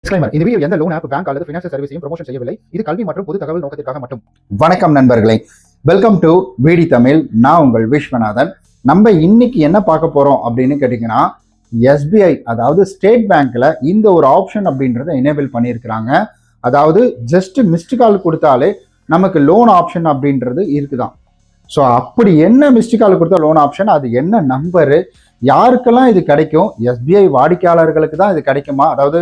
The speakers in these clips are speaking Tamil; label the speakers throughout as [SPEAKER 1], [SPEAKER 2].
[SPEAKER 1] Disclaimer. இந்த வீடியோ எந்த லோன் ஆப், பேங்க் அல்லது ஃபினான்ஷியல் சர்வீஸையும் ப்ரமோஷன் செய்யவில்லை. இது கல்வி மற்றும் பொது தகவல் நோக்கத்திற்காக மட்டும்.
[SPEAKER 2] வணக்கம் நண்பர்களே, வெல்கம் டு பிடி தமிழ். நான் உங்கள் விஸ்வநாதன். நம்ம இன்னைக்கு என்ன பார்க்க போறோம் அப்படின்னு கேட்டீங்கன்னா, எஸ்பிஐ அதாவது ஸ்டேட் பேங்க்ல இந்த ஒரு ஆப்ஷன் அப்படின்றத எனேபிள் பண்ணியிருக்கிறாங்க. அதாவது ஜஸ்ட் மிஸ்டு கால் கொடுத்தாலே நமக்கு லோன் ஆப்ஷன் அப்படின்றது இருக்குதான். ஸோ அப்படி என்ன மிஸ்டு கால் கொடுத்தா லோன் ஆப்ஷன், அது என்ன நம்பரு, யாருக்கெல்லாம் இது கிடைக்கும், எஸ்பிஐ வாடிக்கையாளர்களுக்கு தான் இது கிடைக்குமா, அதாவது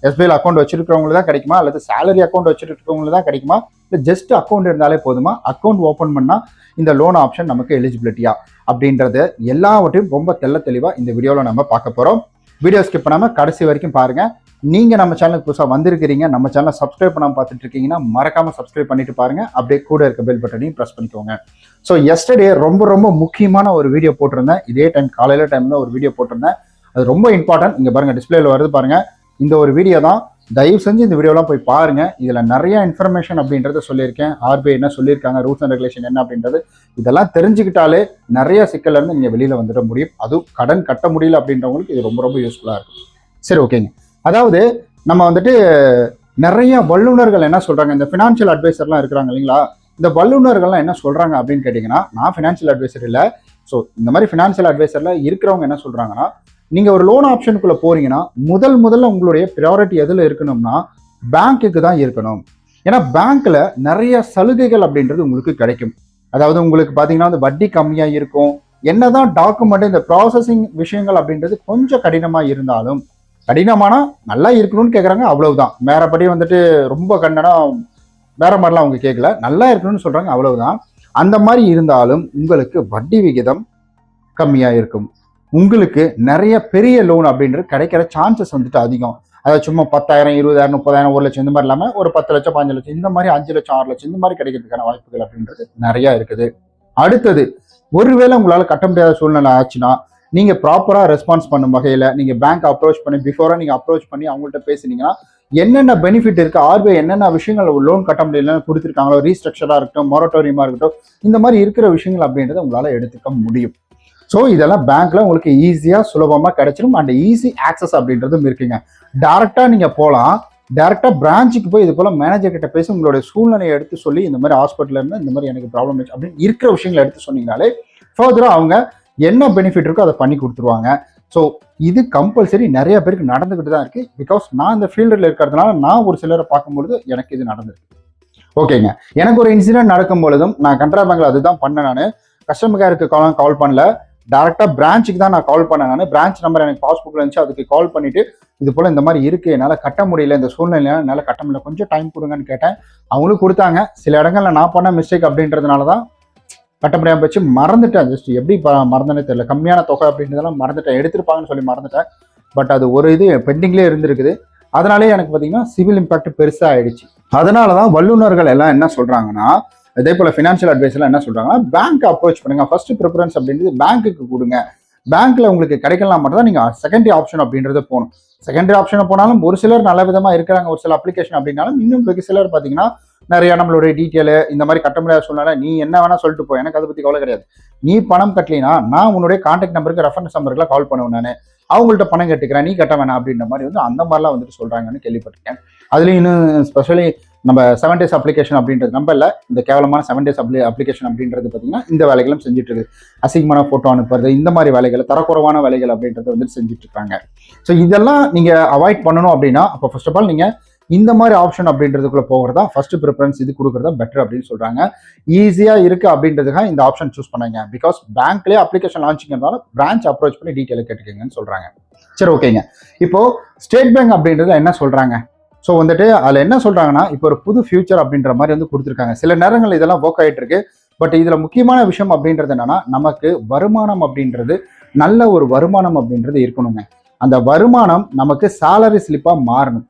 [SPEAKER 2] எஸ்பிஐல அக்கௌண்ட் வச்சிருக்கிறவங்களுக்கு தான் கிடைக்குமா, அல்லது சேலரி அக்கௌண்ட் வச்சிருக்கிறவங்களுக்கு தான் கிடைக்குமா, இல்லை ஜஸ்ட் அக்கௌண்ட் இருந்தாலே போதுமா, அக்கௌண்ட் ஓப்பன் பண்ணால் இந்த லோன் ஆப்ஷன் நமக்கு எலிஜிபிலிட்டியா அப்படின்றது எல்லாவற்றையும் ரொம்ப தெளிவாக இந்த வீடியோவில் நம்ம பார்க்க போகிறோம். வீடியோ ஸ்கிப் பண்ணாமல் கடைசி வரைக்கும் பாருங்கள். நீங்கள் நம்ம சேனலுக்கு புதுசாக வந்திருக்கிறீங்க, நம்ம சேனலை சப்ஸ்கிரைப் பண்ணாமல் பார்த்துட்டு இருக்கீங்கன்னா மறக்காமல் சப்ஸ்கிரைப் பண்ணிட்டு பாருங்கள். அப்படியே கூட இருக்க பெல் பட்டனையும் ப்ரெஸ் பண்ணிக்கோங்க. ஸோ எஸ்டர்டே ரொம்ப முக்கியமான ஒரு வீடியோ போட்டிருந்தேன். இதே டைம் காலையில் டைமில் ஒரு வீடியோ போட்டிருந்தேன். அது ரொம்ப இம்பார்ட்டன்ட். இங்கே பாருங்கள், டிஸ்பிளேல வருது பாருங்கள். இந்த ஒரு வீடியோ தான். தயவு செஞ்சு இந்த வீடியோலாம் போய் பாருங்க. இதுல நிறைய இன்ஃபர்மேஷன் அப்படின்றத சொல்லியிருக்கேன். ஆர்பிஐ என்ன சொல்லியிருக்காங்க, ரூல்ஸ் அண்ட் ரெகுலேஷன் என்ன அப்படின்றது, இதெல்லாம் தெரிஞ்சுக்கிட்டாலே நிறைய சிக்கல்ல இருந்து நீங்க வெளியில வந்துட முடியும். அதுவும் கடன் கட்ட முடியல அப்படின்றவங்களுக்கு இது ரொம்ப யூஸ்ஃபுல்லா இருக்கும். சரி, ஓகேங்க. அதாவது நம்ம வந்துட்டு நிறைய வல்லுநர்கள் என்ன சொல்றாங்க, இந்த ஃபினான்ஷியல் அட்வைசர்லாம் இருக்கிறாங்க இல்லைங்களா, இந்த வல்லுநர்கள்லாம் என்ன சொல்றாங்க அப்படின்னு கேட்டீங்கன்னா, நான் ஃபினான்ஷியல் அட்வைசர் இல்லை. ஸோ இந்த மாதிரி ஃபினான்ஷியல் அட்வைசர்ல இருக்கிறவங்க என்ன சொல்றாங்கன்னா, நீங்க ஒரு லோன் ஆப்ஷனுக்குள்ள போறீங்கன்னா முதல்ல உங்களுடைய ப்ரையாரிட்டி எதுல இருக்கணும்னா பேங்க்குக்கு தான் இருக்கணும். ஏன்னா பேங்க்ல நிறைய சலுகைகள் அப்படின்றது உங்களுக்கு கிடைக்கும். அதாவது உங்களுக்கு பாத்தீங்கன்னா அந்த வட்டி கம்மியா இருக்கும். என்னதான் டாக்குமெண்ட் இந்த ப்ராசஸிங் விஷயங்கள் அப்படின்றது கொஞ்சம் கடினமா இருந்தாலும், கடினமானா நல்லா இருக்கணும்னு கேட்குறாங்க, அவ்வளவுதான். வேறபடி வந்துட்டு ரொம்ப கண்டனம் வேற மாதிரிலாம் அவங்க கேட்கல, நல்லா இருக்கணும்னு சொல்றாங்க, அவ்வளவுதான். அந்த மாதிரி இருந்தாலும் உங்களுக்கு வட்டி விகிதம் கம்மியா இருக்கும். உங்களுக்கு நிறைய பெரிய லோன் அப்படின்றது கிடைக்கிற சான்சஸ் வந்துட்டு அதிகம். அதாவது சும்மா 10,000, 20,000, 30,000, 1 லட்சம் இந்த மாதிரி இல்லாமல் ஒரு 10 லட்சம், 5 லட்சம் இந்த மாதிரி, 5 லட்சம், 6 லட்சம் இந்த மாதிரி கிடைக்கிறதுக்கான வாய்ப்புகள் அப்படின்றது நிறைய இருக்குது. அடுத்தது, ஒருவேளை உங்களால் கட்ட முடியாத சூழ்நிலை ஆச்சுன்னா நீங்க ப்ராப்பரா ரெஸ்பான்ஸ் பண்ணும் வகையில நீங்க பேங்க் அப்ரோச் பண்ணி, பிஃபோரா நீங்க அப்ரோச் பண்ணி அவங்கள்ட்ட பேசுனீங்கன்னா என்னென்ன பெனிஃபிட் இருக்கு, ஆர்பிஐ என்னென்ன விஷயங்கள் லோன் கட்ட முடியலன்னு கொடுத்துருக்காங்களோ, ரீஸ்ட்ரக்சரா இருக்கட்டும், மொரட்டோரியமா இருக்கட்டும், இந்த மாதிரி இருக்கிற விஷயங்கள் அப்படின்றத உங்களால எடுத்துக்க முடியும். ஸோ இதெல்லாம் பேங்க்ல உங்களுக்கு ஈஸியாக சுலபமாக கிடைச்சிடும். அண்ட் ஈஸி ஆக்சஸ் அப்படின்றதும் இருக்குங்க. டைரக்டா நீங்க போகலாம், டைரக்டா பிரான்ச்சுக்கு போய் இது போல மேனேஜர் கிட்ட பேசி உங்களுடைய சூழ்நிலையை எடுத்து சொல்லி, இந்த மாதிரி ஹாஸ்பிட்டல் இருந்து இந்த மாதிரி எனக்கு ப்ராப்ளம் ஆச்சு அப்படின்னு இருக்கிற விஷயங்களை எடுத்து சொன்னீங்கனாலே ஃபர்தரா அவங்க என்ன பெனிஃபிட் இருக்கோ அதை பண்ணி கொடுத்துருவாங்க. ஸோ இது கம்பல்சரி நிறைய பேருக்கு நடந்துகிட்டு தான் இருக்கு. பிகாஸ் நான் இந்த ஃபீல்டில் இருக்கிறதுனால நான் ஒரு சிலரை பார்க்கும்பொழுது எனக்கு இது நடந்திருக்கு. ஓகேங்க, எனக்கு ஒரு இன்சிடென்ட் நடக்கும் பொழுதும் நான் கனரா பேங்க்ல அதுதான் பண்ணேன். நான் கஸ்டமர் கேருக்கு கால் பண்ணல, டேரக்டா பிரான்ச்சுக்கு தான் நான் கால் பண்ணேன். நான் பிரான்ச் நம்பர் எனக்கு பாஸ்புக்ல இருந்துச்சு, அதுக்கு கால் பண்ணிட்டு இது போல இந்த மாதிரி இருக்கு, என்னால் கட்ட முடியல, இந்த சூழ்நிலை என்னால் கட்ட முடியல, கொஞ்சம் டைம் கொடுங்கன்னு கேட்டேன். அவங்களும் கொடுத்தாங்க. சில இடங்கள்ல நான் பண்ண மிஸ்டேக் அப்படின்றதுனால தான் கட்ட முடியாமல் போச்சு. மறந்துட்டேன், ஜஸ்ட் எப்படி மறந்தனே தெரியல, கம்மியான தொகை அப்படின்றதெல்லாம் மறந்துட்டேன், எடுத்திருப்பாங்கன்னு சொல்லி மறந்துட்டேன். பட் அது ஒரு இது பெண்டிங்லேயே இருந்திருக்குது. அதனாலே எனக்கு பார்த்தீங்கன்னா சிவில் இம்பாக்ட் பெருசாக ஆயிடுச்சு. அதனால தான் வல்லுநர்கள் எல்லாம் என்ன சொல்றாங்கன்னா, அதே போல ஃபினான்ஷியல் அட்வைஸ்லாம் என்ன சொல்றாங்கன்னா, பேங்க் அப்ரோச் பண்ணுங்க, ஃபர்ஸ்ட் ப்ரிஃபரன்ஸ் அப்படின்றது பேங்க்குக்கு கொடுங்க. பேங்க்ல உங்களுக்கு கிடைக்கலாம் மட்டும் தான் நீங்க செகண்டரி ஆப்ஷன் அப்படின்றத போகணும். செகண்டரி ஆப்ஷனை போனாலும் ஒரு சிலர் நல்ல விதமா இருக்கிறாங்க, ஒரு சில அப்ளிகேஷன் அப்படின்னாலும் இன்னும் வெகு சிலர் பாத்தீங்கன்னா நிறைய நம்மளுடைய டீட்டெயில் இந்த மாதிரி கட்ட முடியாத சூழ்நிலை, நீ என்ன வேணா சொல்லிட்டு போ, எனக்கு அதை பத்தி கவலை கிடையாது. நீ பணம் கட்டலினா நான் உன்னுடைய கான்டாக்ட் நம்பருக்கு, ரெஃபரன்ஸ் நம்பருக்குலாம் கால் பண்ணுவேன், நான் அவங்கள்ட்ட பணம் கட்டுக்கிறேன், நீ கட்ட வேணாம் அப்படின்ற மாதிரி வந்து அந்த மாதிரிலாம் வந்துட்டு சொல்றாங்கன்னு கேள்விப்பட்டிருக்கேன். அதுலயும் இன்னும் ஸ்பெஷலி நம்ம 7 days அப்ளிகேஷன் அப்படின்றது நம்பர்ல இந்த கேவலமான 7 days அப்ளிகேஷன் அப்படின்றது பார்த்தீங்கன்னா இந்த வேலைகளும் செஞ்சுட்டு இருக்கு. அசிங்கமான போட்டோ அனுப்புறது, இந்த மாதிரி வேலைகள், தரக்குறைவான வேலைகள் அப்படின்றத வந்து செஞ்சுட்டு இருக்காங்க. ஸோ இதெல்லாம் நீங்க அவாய்ட் பண்ணணும் அப்படின்னா, அப்போ ஃபர்ஸ்ட் ஆஃப் ஆல் நீங்க இந்த மாதிரி ஆப்ஷன் அப்படின்றதுக்குள்ள போகிறதா ஃபர்ஸ்ட் ப்ரிஃபரன்ஸ், இது கொடுக்குறதா பெட்டர் அப்படின்னு சொல்றாங்க. ஈஸியா இருக்கு அப்படின்றதுக்காக இந்த ஆப்ஷன் சூஸ் பண்ணாங்க. பிகாஸ் பேங்க்லேயே அப்ளிகேஷன் லான்ச்சிங்கிறதால பிரான்ச் அப்ரோச் பண்ணி டீட்டெயில் கேட்டுக்கங்கன்னு சொல்றாங்க. சரி, ஓகேங்க. இப்போ ஸ்டேட் பேங்க் அப்படின்றது என்ன சொல்றாங்க, ஸோ வந்துட்டு அதில் என்ன சொல்றாங்கன்னா, இப்போ ஒரு புது ஃபியூச்சர் அப்படின்ற மாதிரி வந்து கொடுத்துருக்காங்க. சில நேரங்கள் இதெல்லாம் ஒர்க் ஆகிட்டு இருக்கு. பட் இதுல முக்கியமான விஷயம் அப்படின்றது என்னன்னா, நமக்கு வருமானம் அப்படின்றது நல்ல ஒரு வருமானம் அப்படின்றது இருக்கணுங்க. அந்த வருமானம் நமக்கு சேலரி ஸ்லிப்பா மாறணும்.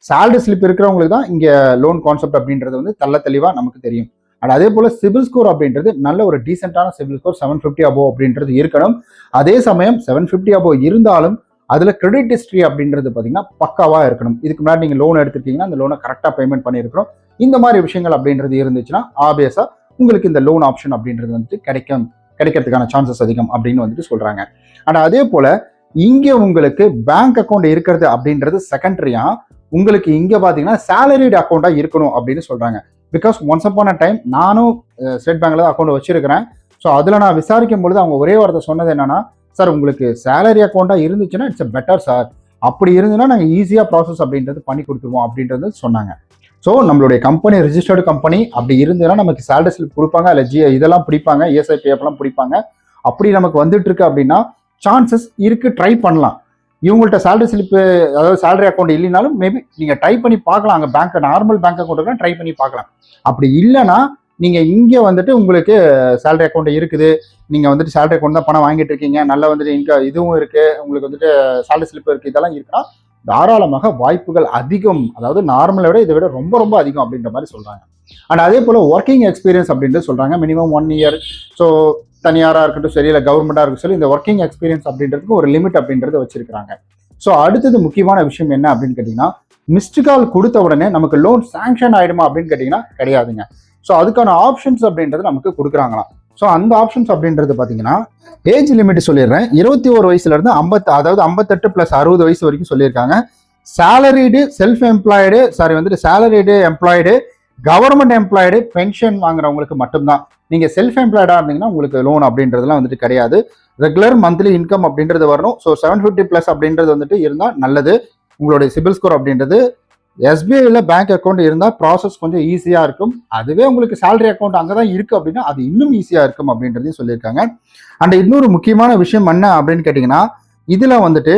[SPEAKER 2] சேலரி ஸ்லிப் இருக்கிறவங்களுக்கு தான் இங்க லோன் கான்செப்ட் அப்படின்றது வந்து தெளிவா நமக்கு தெரியும். அண்ட் அதே போல சிவில் ஸ்கோர் அப்படின்றது நல்ல ஒரு டீசென்டான சிவில் ஸ்கோர் 750 above அப்படின்றது இருக்கணும். அதே சமயம் 750 above இருந்தாலும் அதுல கிரெடிட் ஹிஸ்டரி அப்படின்றது பாத்தீங்கன்னா பக்காவா இருக்கணும். இதுக்கு முன்னாடி நீங்க லோன் எடுத்துட்டீங்கன்னா அந்த லோனை கரெக்டா பேமெண்ட் பண்ணியிருக்கணும். இந்த மாதிரி விஷயங்கள் அப்படின்றது இருந்துச்சுன்னா ஆப்வியஸா உங்களுக்கு இந்த லோன் ஆப்ஷன் அப்படின்றது வந்துட்டு கிடைக்கிறதுக்கான சான்சஸ் அதிகம் அப்படின்னு வந்துட்டு சொல்றாங்க. ஆனா அதே போல இங்க உங்களுக்கு பேங்க் அக்கௌண்ட் இருக்கிறது அப்படின்றது செகண்டரியா, உங்களுக்கு இங்கே பார்த்தீங்கன்னா சேலரிடு அக்கௌண்ட்டாக இருக்கணும் அப்படின்னு சொல்கிறாங்க. Because once upon a time நானும் ஸ்டேட் பேங்க்ல அக்கௌண்ட் வச்சிருக்கிறேன். ஸோ அதில் நான் விசாரிக்கும் பொழுது அவங்க ஒரே வார்த்தை சொன்னது என்னன்னா, சார் உங்களுக்கு சேலரி அக்கௌண்ட்டாக இருந்துச்சுன்னா இட்ஸ் பெட்டர் சார், அப்படி இருந்துன்னா நாங்கள் ஈஸியாக ப்ராசஸ் அப்படின்றது பண்ணி கொடுத்துருவோம் அப்படின்றது சொன்னாங்க. ஸோ நம்மளுடைய கம்பெனி ரிஜிஸ்டர்டு கம்பெனி அப்படி இருந்ததுன்னா நமக்கு சேலரி ஸ்லிப் கொடுப்பாங்க, இல்லை இதெல்லாம் பிடிப்பாங்க, ESIPF பிடிப்பாங்க. அப்படி நமக்கு வந்துட்டு இருக்கு அப்படின்னா சான்சஸ் இருக்கு, ட்ரை பண்ணலாம். இவங்கள்ட்ட சேலரி ஸ்லிப்பு அதாவது சேலரி அக்கௌண்ட் இல்லைனாலும் மேபி நீங்கள் ட்ரை பண்ணி பார்க்கலாம். அங்கே பேங்க் நார்மல் பேங்க் அக்கௌண்ட்டுக்கு ட்ரை பண்ணி பார்க்கலாம். அப்படி இல்லைன்னா நீங்கள் இங்கே வந்துட்டு உங்களுக்கு சேலரி அக்கௌண்ட் இருக்குது, நீங்கள் வந்துட்டு சேலரி அக்கௌண்ட் தான் பணம் வாங்கிட்டு இருக்கீங்க, நல்லா வந்துட்டு இதுவும் இருக்குது, உங்களுக்கு வந்துட்டு சேலரி ஸ்லிப் இருக்குது, இதெல்லாம் இருக்குன்னா தாராளமாக வாய்ப்புகள் அதிகம். அதாவது நார்மலை விட இதை விட ரொம்ப ரொம்ப அதிகம் அப்படின்ற மாதிரி சொல்கிறாங்க. அண்ட் அதே போல் ஒர்க்கிங் எக்ஸ்பீரியன்ஸ் அப்படின்றது சொல்கிறாங்க. Minimum 1 year. ஸோ தனியாராக இருக்கட்டும் சரி, இல்லை கவர்மெண்ட்டாக இருக்கட்டும் சரி, இந்த ஒர்க்கிங் எக்ஸ்பீரியன்ஸ் அப்படின்றதுக்கு ஒரு லிமிட் அப்படின்றத வச்சிருக்காங்க. ஸோ அடுத்தது முக்கியமான விஷயம் என்ன அப்படின்னு கேட்டிங்கன்னா, மிஸ்டு கால் கொடுத்த உடனே நமக்கு லோன் சாங்ஷன் ஆகிடுமா அப்படின்னு கேட்டிங்கன்னா கிடையாதுங்க. ஸோ அதுக்கான ஆப்ஷன்ஸ் அப்படின்றது நமக்கு கொடுக்குறாங்களாம். ஸோ அந்த ஆப்ஷன்ஸ் அப்படின்றது பார்த்தீங்கன்னா ஏஜ் லிமிட் சொல்லிடுறேன். 21 வயசுலேருந்து 58 + 60 வயசு வரைக்கும் சொல்லியிருக்காங்க. Salaried self employed salaried employed, government employed, pension வாங்குறவங்களுக்கு மட்டும்தான். நீங்கள் செல்ஃப் எம்ப்ளாய்டாக இருந்தீங்கன்னா உங்களுக்கு லோன் அப்படின்றதுலாம் வந்துட்டு கிடையாது. ரெகுலர் மந்த்லி இன்கம் அப்படின்றது வரணும். ஸோ 750+ அப்படின்றது வந்துட்டு இருந்தால் நல்லது. உங்களுடைய சிபில் ஸ்கோர் அப்படின்றது SBIல பேங்க் அக்கௌண்ட் இருந்தால் ப்ராசஸ் கொஞ்சம் ஈஸியாக இருக்கும். அதுவே உங்களுக்கு சேலரி அக்கௌண்ட் அங்கே தான் இருக்குது அப்படின்னா அது இன்னும் ஈஸியாக இருக்கும் அப்படின்றதையும் சொல்லியிருக்காங்க. அண்ட் இன்னொரு முக்கியமான விஷயம் என்ன அப்படின்னு கேட்டிங்கன்னா, இதில் வந்துட்டு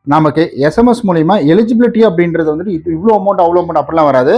[SPEAKER 2] நமக்கு SMS மூலிமா எலிஜிபிலிட்டி அப்படின்றது வந்துட்டு இவ்வளோ அமௌண்ட் அவ்வளோ அமௌண்ட் அப்படிலாம் வராது.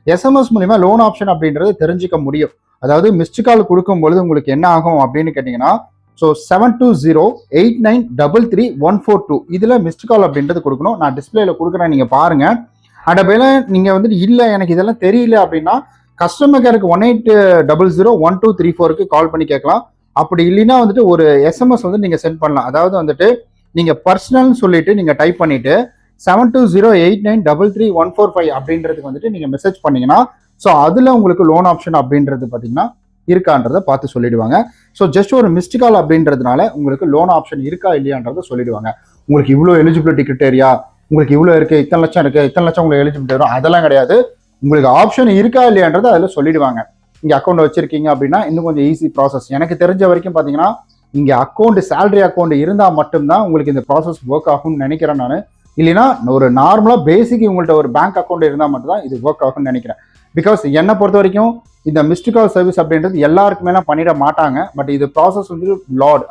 [SPEAKER 2] SMS மூலிமா லோன் ஆப்ஷன் அப்படின்றது தெரிஞ்சிக்க முடியும். அதாவது மிஸ்டு கால் கொடுக்கும்பொழுது உங்களுக்கு என்ன ஆகும் அப்படின்னு கேட்டிங்கன்னா, ஸோ 7208933142 இதில் மிஸ்டு கால் அப்படின்றது கொடுக்கணும். நான் டிஸ்பிளேல கொடுக்குறேன், நீங்கள் பாருங்கள். அடப்பேல நீங்கள் வந்துட்டு இல்லை எனக்கு இதெல்லாம் தெரியல அப்படின்னா கஸ்டமர் கேருக்கு 18001234க்கு கால் பண்ணி கேட்கலாம். அப்படி இல்லைன்னா வந்துட்டு ஒரு SMS வந்து நீங்கள் சென்ட் பண்ணலாம். அதாவது வந்துட்டு நீங்கள் பர்சனல்னு சொல்லிட்டு நீங்கள் டைப் பண்ணிட்டு 7208933145 அப்படின்றதுக்கு வந்துட்டு நீங்கள் மெசேஜ் பண்ணீங்கன்னா ஸோ அதில் உங்களுக்கு லோன் ஆப்ஷன் அப்படின்றது பார்த்தீங்கன்னா இருக்கான்றதை பார்த்து சொல்லிடுவாங்க. ஸோ ஜஸ்ட் ஒரு மிஸ்டு கால் அப்படின்றதுனால உங்களுக்கு லோன் ஆப்ஷன் இருக்கா இல்லையான்றதை சொல்லிடுவாங்க. உங்களுக்கு இவ்வளோ எலிஜிபிலிட்டி கிரிட்டேரியா, உங்களுக்கு இவ்வளோ இருக்குது, இத்தனை லட்சம் இருக்குது, இத்தனை லட்சம் உங்களுக்கு எலிஜிபிலிட்டி வரும், அதெல்லாம் கிடையாது. உங்களுக்கு ஆப்ஷன் இருக்கா இல்லையான்றது அதில் சொல்லிடுவாங்க. இங்கே அக்கௌண்ட் வச்சிருக்கீங்க அப்படின்னா இன்னும் கொஞ்சம் ஈஸி ப்ராசஸ். எனக்கு தெரிஞ்ச வரைக்கும் பார்த்தீங்கன்னா இங்கே அக்கௌண்ட் சேலரி அக்கௌண்ட் இருந்தால் மட்டும்தான் உங்களுக்கு இந்த ப்ராசஸ் ஒர்க் ஆகும்னு நினைக்கிறேன் நான். இல்லைன்னா ஒரு நார்மலாக பேசிக் உங்கள்கிட்ட ஒரு பேங்க் அக்கௌண்ட் இருந்தால் மட்டும்தான் இது ஒர்க் ஆகும்னு நினைக்கிறேன். பிகாஸ் என்னை பொறுத்த வரைக்கும் இந்த மிஸ்டு கால் சர்வீஸ் அப்படின்றது எல்லாருக்குமேலாம் பண்ணிட மாட்டாங்க. பட் இது ப்ராசஸ் வந்து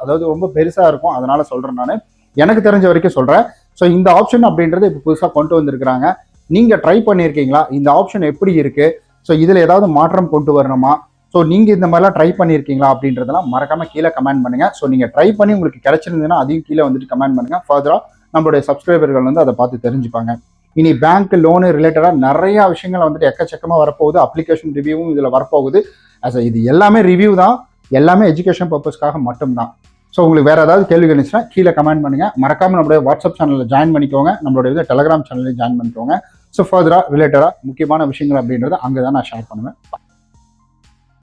[SPEAKER 2] அதாவது ரொம்ப பெருசாக இருக்கும். அதனால சொல்கிறேன் நான், எனக்கு தெரிஞ்ச வரைக்கும் சொல்கிறேன். ஸோ இந்த ஆப்ஷன் அப்படின்றது இப்போ புதுசாக கொண்டு வந்திருக்கிறாங்க. நீங்கள் ட்ரை பண்ணியிருக்கீங்களா? இந்த ஆப்ஷன் எப்படி இருக்குது? ஸோ இதில் ஏதாவது மாற்றம் கொண்டு வரணுமா? ஸோ நீங்கள் இந்த மாதிரிலாம் ட்ரை பண்ணியிருக்கீங்களா அப்படின்றதெல்லாம் மறக்காமல் கீழே கமெண்ட் பண்ணுங்கள். ஸோ நீங்கள் ட்ரை பண்ணி உங்களுக்கு கிடைச்சிருந்ததுன்னா அதையும் கீழே வந்துட்டு கமெண்ட் பண்ணுங்கள். ஃபர்தராக நம்மளுடைய சப்ஸ்கிரைபர்கள் வந்து அதை பார்த்து தெரிஞ்சுப்பாங்க. இனி பேங்க் லோனு ரிலேட்டடாக நிறையா விஷயங்கள் வந்துட்டு எக்கச்சக்கமாக வரப்போகுது. அப்ளிகேஷன் ரிவ்யூவும் இதில் வரப்போகுது. இது எல்லாமே ரிவ்யூ தான், எல்லாமே எஜுகேஷன் பர்பஸ்க்காக மட்டும்தான். ஸோ உங்களுக்கு வேறு ஏதாவது கேள்விகள் இருந்துச்சுன்னா கீழே கமெண்ட் பண்ணுங்கள். மறக்காமல் நம்மளுடைய வாட்ஸ்அப் சேனலில் ஜாயின் பண்ணிக்கோங்க, நம்மளுடைய டெலகிராம் சேனலையும் ஜாயின் பண்ணிக்கோங்க. ஸோ ஃபர்தராக ரிலேட்டடாக முக்கியமான விஷயங்கள் அப்படின்றத அங்கே தான் நான் ஷேர் பண்ணுவேன்.